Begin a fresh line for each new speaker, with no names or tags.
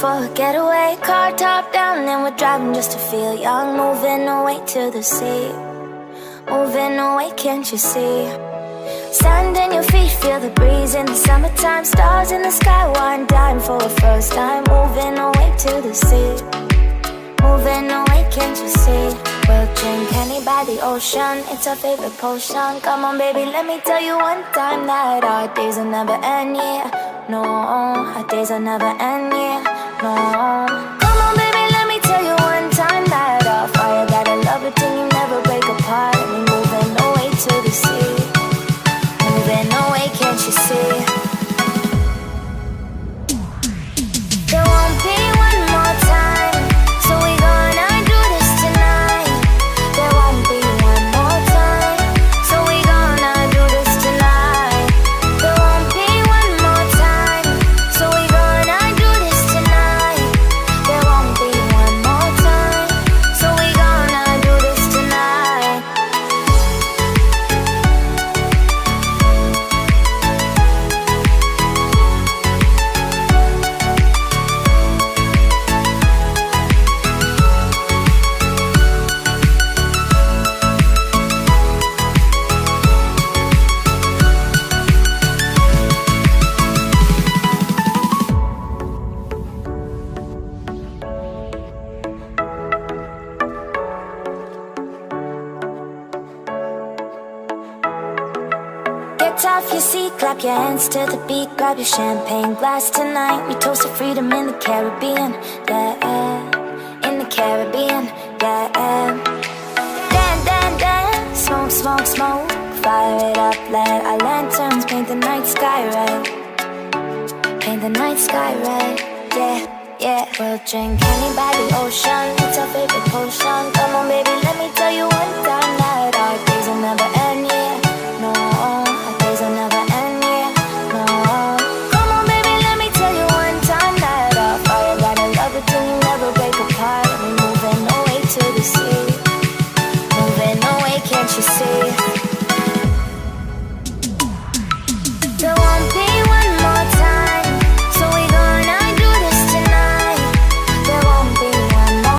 for a getaway. Car top down and we're driving just to feel young. Moving away to the sea, moving away, can't you see? Sand in your feet, feel the breeze in the summertime. Stars in the sky, one dime for a first time. Moving away to the sea, moving away, can't you see? We'll drink honey by the ocean, it's our favorite potion. Come on baby, let me tell you one time that our days will never end, yeah. No, our days will never end, yeah. No. Come on baby, let me tell you one time that our fire got a love it till you never break apart. And we moving away to the sea, moving away, can't you see? There won't be one more time, so we gonna do this tonight. There won't be one more time, so we gonna do this tonight. There won't be one more time, so we gonna do this tonight. There won't be one more time, so we gonna do this tonight. Get off your seat, clap your hands to the beat. Grab your champagne glass tonight. We toast to freedom in the Caribbean, yeah. In the Caribbean, yeah. Dan, dan, dan, smoke, smoke, smoke. Fire it up, let our lanterns paint the night sky red. Paint the night sky red, yeah, yeah. We'll drink honey by the ocean,